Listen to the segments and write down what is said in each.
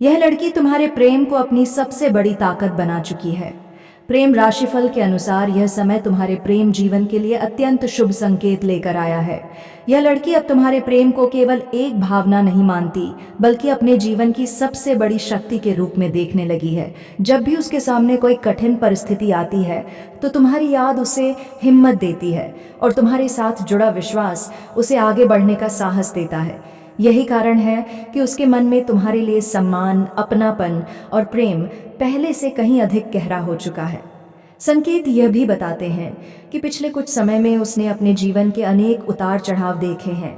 यह लड़की तुम्हारे प्रेम को अपनी सबसे बड़ी ताकत बना चुकी है। प्रेम राशिफल के अनुसार यह समय तुम्हारे प्रेम जीवन के लिए अत्यंत शुभ संकेत लेकर आया है। यह लड़की अब तुम्हारे प्रेम को केवल एक भावना नहीं मानती, बल्कि अपने जीवन की सबसे बड़ी शक्ति के रूप में देखने लगी है। जब भी उसके सामने कोई कठिन परिस्थिति आती है, तो तुम्हारी याद उसे हिम्मत देती है और तुम्हारे साथ जुड़ा विश्वास उसे आगे बढ़ने का साहस देता है। यही कारण है कि उसके मन में तुम्हारे लिए सम्मान, अपनापन और प्रेम पहले से कहीं अधिक गहरा हो चुका है। संकेत यह भी बताते हैं कि पिछले कुछ समय में उसने अपने जीवन के अनेक उतार चढ़ाव देखे हैं।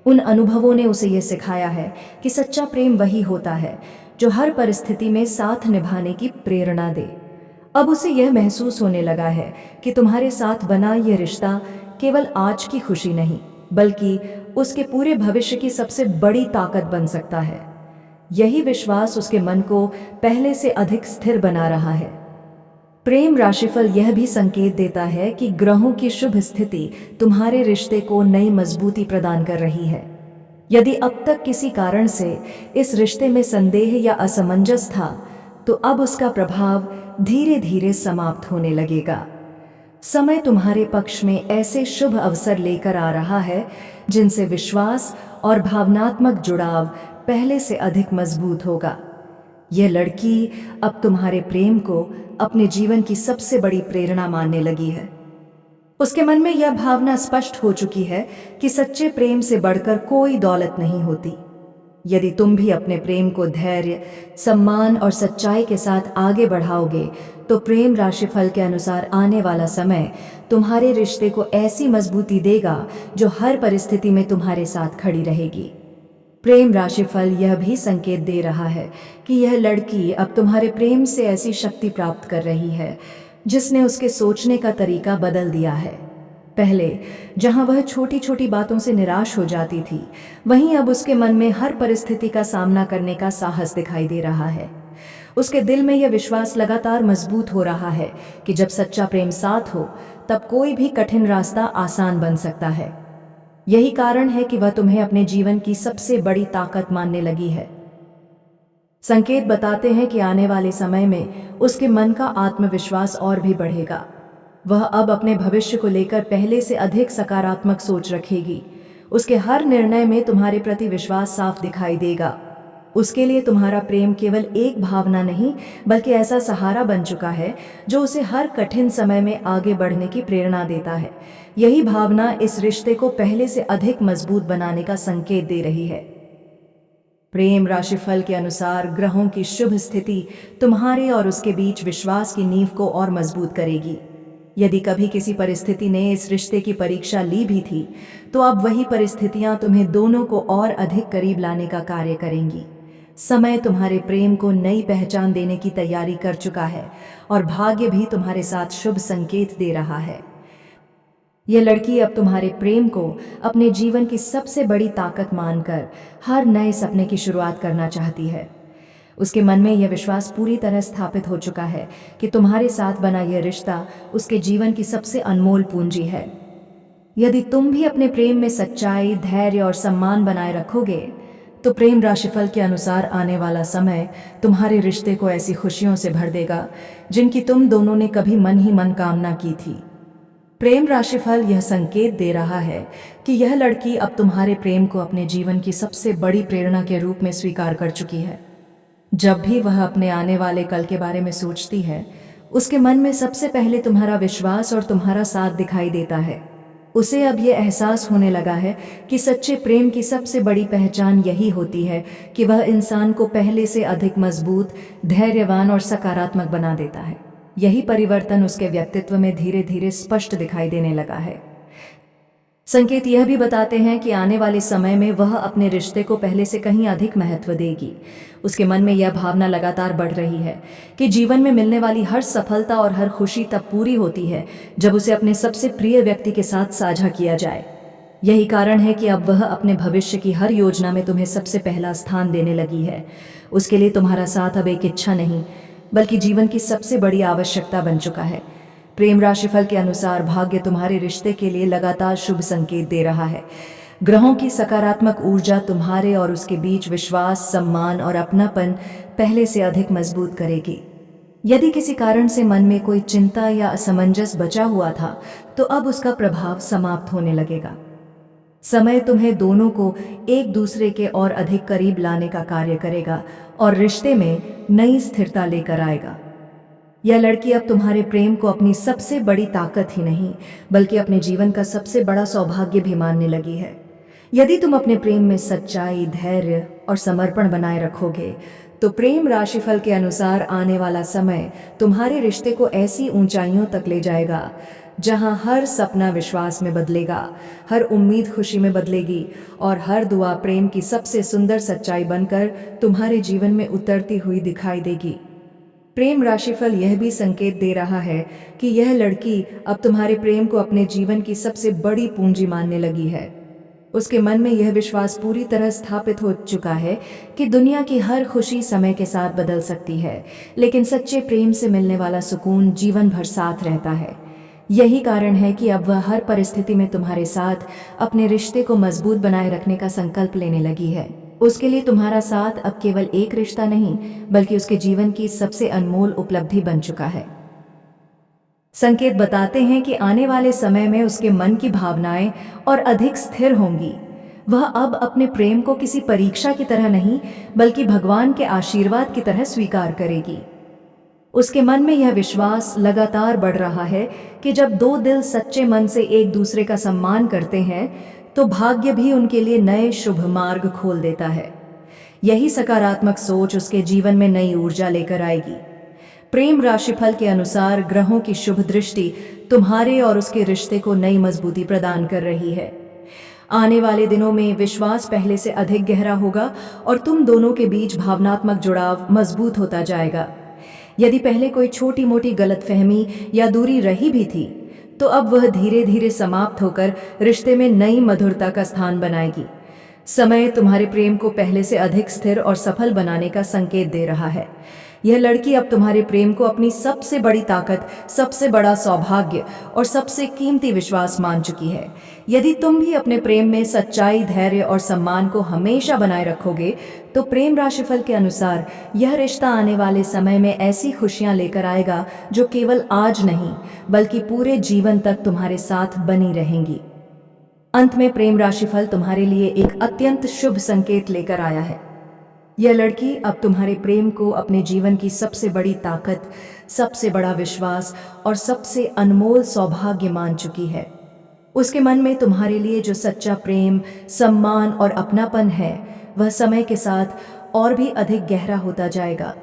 उन अनुभवों ने उसे यह सिखाया है कि सच्चा प्रेम वही होता है जो हर परिस्थिति में साथ निभाने की प्रेरणा दे। अब उसे यह महसूस होने लगा है कि तुम्हारे साथ बना यह रिश्ता केवल आज की खुशी नहीं, बल्कि उसके पूरे भविष्य की सबसे बड़ी ताकत बन सकता है। यही विश्वास उसके मन को पहले से अधिक स्थिर बना रहा है। प्रेम राशिफल यह भी संकेत देता है कि ग्रहों की शुभ स्थिति तुम्हारे रिश्ते को नई मजबूती प्रदान कर रही है। यदि अब तक किसी कारण से इस रिश्ते में संदेह या असमंजस था, तो अब उसका प्रभाव धीरे धीरे समाप्त होने लगेगा। समय तुम्हारे पक्ष में ऐसे शुभ अवसर लेकर आ रहा है जिनसे विश्वास और भावनात्मक जुड़ाव पहले से अधिक मजबूत होगा। यह लड़की अब तुम्हारे प्रेम को अपने जीवन की सबसे बड़ी प्रेरणा मानने लगी है। उसके मन में यह भावना स्पष्ट हो चुकी है कि सच्चे प्रेम से बढ़कर कोई दौलत नहीं होती। यदि तुम भी अपने प्रेम को धैर्य, सम्मान और सच्चाई के साथ आगे बढ़ाओगे, तो प्रेम राशिफल के अनुसार आने वाला समय तुम्हारे रिश्ते को ऐसी मजबूती देगा जो हर परिस्थिति में तुम्हारे साथ खड़ी रहेगी। प्रेम राशिफल यह भी संकेत दे रहा है कि यह लड़की अब तुम्हारे प्रेम से ऐसी शक्ति प्राप्त कर रही है जिसने उसके सोचने का तरीका बदल दिया है। पहले जहां वह छोटी छोटी बातों से निराश हो जाती थी, वहीं अब उसके मन में हर परिस्थिति का सामना करने का साहस दिखाई दे रहा है। उसके दिल में यह विश्वास लगातार मजबूत हो रहा है कि जब सच्चा प्रेम साथ हो, तब कोई भी कठिन रास्ता आसान बन सकता है। यही कारण है कि वह तुम्हें अपने जीवन की सबसे बड़ी ताकत मानने लगी है। संकेत बताते हैं कि आने वाले समय में उसके मन का आत्मविश्वास और भी बढ़ेगा। वह अब अपने भविष्य को लेकर पहले से अधिक सकारात्मक सोच रखेगी। उसके हर निर्णय में तुम्हारे प्रति विश्वास साफ दिखाई देगा। उसके लिए तुम्हारा प्रेम केवल एक भावना नहीं, बल्कि ऐसा सहारा बन चुका है जो उसे हर कठिन समय में आगे बढ़ने की प्रेरणा देता है। यही भावना इस रिश्ते को पहले से अधिक मजबूत बनाने का संकेत दे रही है। प्रेम राशिफल के अनुसार ग्रहों की शुभ स्थिति तुम्हारे और उसके बीच विश्वास की नींव को और मजबूत करेगी। यदि कभी किसी परिस्थिति ने इस रिश्ते की परीक्षा ली भी थी, तो अब वही परिस्थितियां तुम्हें दोनों को और अधिक करीब लाने का कार्य करेंगी। समय तुम्हारे प्रेम को नई पहचान देने की तैयारी कर चुका है और भाग्य भी तुम्हारे साथ शुभ संकेत दे रहा है। यह लड़की अब तुम्हारे प्रेम को अपने जीवन की सबसे बड़ी ताकत मानकर हर नए सपने की शुरुआत करना चाहती है। उसके मन में यह विश्वास पूरी तरह स्थापित हो चुका है कि तुम्हारे साथ बना यह रिश्ता उसके जीवन की सबसे अनमोल पूंजी है। यदि तुम भी अपने प्रेम में सच्चाई, धैर्य और सम्मान बनाए रखोगे, तो प्रेम राशिफल के अनुसार आने वाला समय तुम्हारे रिश्ते को ऐसी खुशियों से भर देगा जिनकी तुम दोनों ने कभी मन ही मन कामना की थी। प्रेम राशिफल यह संकेत दे रहा है कि यह लड़की अब तुम्हारे प्रेम को अपने जीवन की सबसे बड़ी प्रेरणा के रूप में स्वीकार कर चुकी है। जब भी वह अपने आने वाले कल के बारे में सोचती है, उसके मन में सबसे पहले तुम्हारा विश्वास और तुम्हारा साथ दिखाई देता है। उसे अब यह एहसास होने लगा है कि सच्चे प्रेम की सबसे बड़ी पहचान यही होती है कि वह इंसान को पहले से अधिक मजबूत, धैर्यवान और सकारात्मक बना देता है। यही परिवर्तन उसके व्यक्तित्व में धीरे धीरे स्पष्ट दिखाई देने लगा है। संकेत यह भी बताते हैं कि आने वाले समय में वह अपने रिश्ते को पहले से कहीं अधिक महत्व देगी। उसके मन में यह भावना लगातार बढ़ रही है कि जीवन में मिलने वाली हर सफलता और हर खुशी तब पूरी होती है जब उसे अपने सबसे प्रिय व्यक्ति के साथ साझा किया जाए। यही कारण है कि अब वह अपने भविष्य की हर योजना में तुम्हें सबसे पहला स्थान देने लगी है। उसके लिए तुम्हारा साथ अब एक इच्छा नहीं, बल्कि जीवन की सबसे बड़ी आवश्यकता बन चुका है। प्रेम राशिफल के अनुसार भाग्य तुम्हारे रिश्ते के लिए लगातार शुभ संकेत दे रहा है। ग्रहों की सकारात्मक ऊर्जा तुम्हारे और उसके बीच विश्वास, सम्मान और अपनापन पहले से अधिक मजबूत करेगी। यदि किसी कारण से मन में कोई चिंता या असमंजस बचा हुआ था, तो अब उसका प्रभाव समाप्त होने लगेगा। समय तुम्हें दोनों को एक दूसरे के और अधिक करीब लाने का कार्य करेगा और रिश्ते में नई स्थिरता लेकर आएगा। यह लड़की अब तुम्हारे प्रेम को अपनी सबसे बड़ी ताकत ही नहीं, बल्कि अपने जीवन का सबसे बड़ा सौभाग्य भी मानने लगी है। यदि तुम अपने प्रेम में सच्चाई, धैर्य और समर्पण बनाए रखोगे, तो प्रेम राशिफल के अनुसार आने वाला समय तुम्हारे रिश्ते को ऐसी ऊंचाइयों तक ले जाएगा जहां हर सपना विश्वास में बदलेगा, हर उम्मीद खुशी में बदलेगी और हर दुआ प्रेम की सबसे सुंदर सच्चाई बनकर तुम्हारे जीवन में उतरती हुई दिखाई देगी। प्रेम राशिफल यह भी संकेत दे रहा है कि यह लड़की अब तुम्हारे प्रेम को अपने जीवन की सबसे बड़ी पूंजी मानने लगी है। उसके मन में यह विश्वास पूरी तरह स्थापित हो चुका है कि दुनिया की हर खुशी समय के साथ बदल सकती है, लेकिन सच्चे प्रेम से मिलने वाला सुकून जीवन भर साथ रहता है। यही कारण है कि अब वह हर परिस्थिति में तुम्हारे साथ अपने रिश्ते को मजबूत बनाए रखने का संकल्प लेने लगी है। उसके लिए तुम्हारा साथ अब केवल एक रिश्ता नहीं, बल्कि उसके जीवन की सबसे अनमोल उपलब्धि बन चुका है। संकेत बताते हैं कि आने वाले समय में उसके मन की भावनाएं और अधिक स्थिर होंगी। वह अब अपने प्रेम को किसी परीक्षा की तरह नहीं, बल्कि भगवान के आशीर्वाद की तरह स्वीकार करेगी। उसके मन में यह विश्वास लगातार बढ़ रहा है कि जब दो दिल सच्चे मन से एक दूसरे का सम्मान करते हैं, तो भाग्य भी उनके लिए नए शुभ मार्ग खोल देता है। यही सकारात्मक सोच उसके जीवन में नई ऊर्जा लेकर आएगी। प्रेम राशिफल के अनुसार ग्रहों की शुभ दृष्टि तुम्हारे और उसके रिश्ते को नई मजबूती प्रदान कर रही है। आने वाले दिनों में विश्वास पहले से अधिक गहरा होगा और तुम दोनों के बीच भावनात्मक जुड़ाव मजबूत होता जाएगा। यदि पहले कोई छोटी मोटी गलतफहमी या दूरी रही भी थी, तो अब वह धीरे धीरे समाप्त होकर रिश्ते में नई मधुरता का स्थान बनाएगी। समय तुम्हारे प्रेम को पहले से अधिक स्थिर और सफल बनाने का संकेत दे रहा है। यह लड़की अब तुम्हारे प्रेम को अपनी सबसे बड़ी ताकत, सबसे बड़ा सौभाग्य और सबसे कीमती विश्वास मान चुकी है। यदि तुम भी अपने प्रेम में सच्चाई, धैर्य और सम्मान को हमेशा बनाए रखोगे, तो प्रेम राशिफल के अनुसार यह रिश्ता आने वाले समय में ऐसी खुशियां लेकर आएगा जो केवल आज नहीं, बल्कि पूरे जीवन तक तुम्हारे साथ बनी रहेंगी। अंत में प्रेम राशिफल तुम्हारे लिए एक अत्यंत शुभ संकेत लेकर आया है। यह लड़की अब तुम्हारे प्रेम को अपने जीवन की सबसे बड़ी ताकत, सबसे बड़ा विश्वास और सबसे अनमोल सौभाग्य मान चुकी है। उसके मन में तुम्हारे लिए जो सच्चा प्रेम, सम्मान और अपनापन है, वह समय के साथ और भी अधिक गहरा होता जाएगा।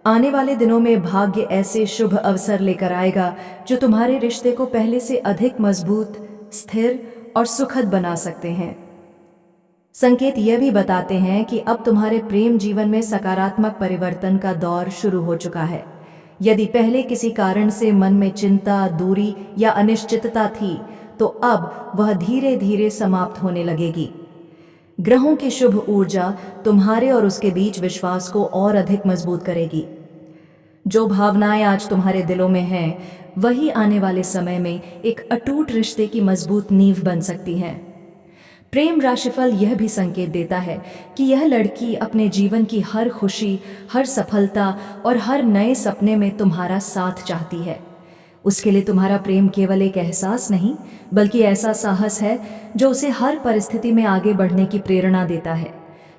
आने वाले दिनों में भाग्य ऐसे शुभ अवसर लेकर आएगा जो तुम्हारे रिश्ते को पहले से अधिक मजबूत, स्थिर और सुखद बना सकते हैं। संकेत यह भी बताते हैं कि अब तुम्हारे प्रेम जीवन में सकारात्मक परिवर्तन का दौर शुरू हो चुका है। यदि पहले किसी कारण से मन में चिंता, दूरी या अनिश्चितता थी, तो अब वह धीरे धीरे समाप्त होने लगेगी। ग्रहों की शुभ ऊर्जा तुम्हारे और उसके बीच विश्वास को और अधिक मजबूत करेगी। जो भावनाएं आज तुम्हारे दिलों में हैं, वही आने वाले समय में एक अटूट रिश्ते की मजबूत नींव बन सकती हैं। प्रेम राशिफल यह भी संकेत देता है कि यह लड़की अपने जीवन की हर खुशी, हर सफलता और हर नए सपने में तुम्हारा साथ चाहती है। उसके लिए तुम्हारा प्रेम केवल एक एहसास नहीं, बल्कि ऐसा साहस है जो उसे हर परिस्थिति में आगे बढ़ने की प्रेरणा देता है।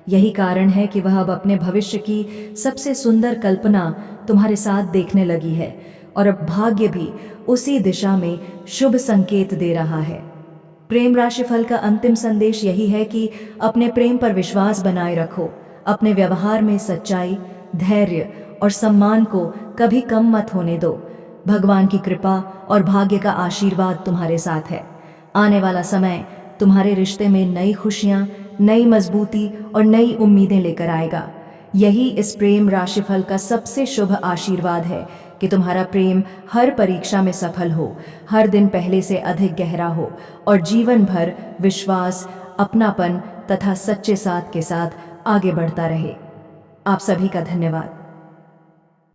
यही कारण है कि वह अब अपने भविष्य की सबसे सुंदर कल्पना तुम्हारे साथ देखने लगी है और अब भाग्य भी उसी दिशा में शुभ संकेत दे रहा है। प्रेम राशिफल का अंतिम संदेश यही है कि अपने प्रेम पर विश्वास बनाए रखो। अपने व्यवहार में सच्चाई, धैर्य और सम्मान को कभी कम मत होने दो। भगवान की कृपा और भाग्य का आशीर्वाद तुम्हारे साथ है। आने वाला समय तुम्हारे रिश्ते में नई खुशियां, नई मजबूती और नई उम्मीदें लेकर आएगा। यही इस प्रेम राशिफल का सबसे शुभ आशीर्वाद है कि तुम्हारा प्रेम हर परीक्षा में सफल हो, हर दिन पहले से अधिक गहरा हो और जीवन भर विश्वास, अपनापन तथा सच्चे साथ के साथ आगे बढ़ता रहे। आप सभी का धन्यवाद।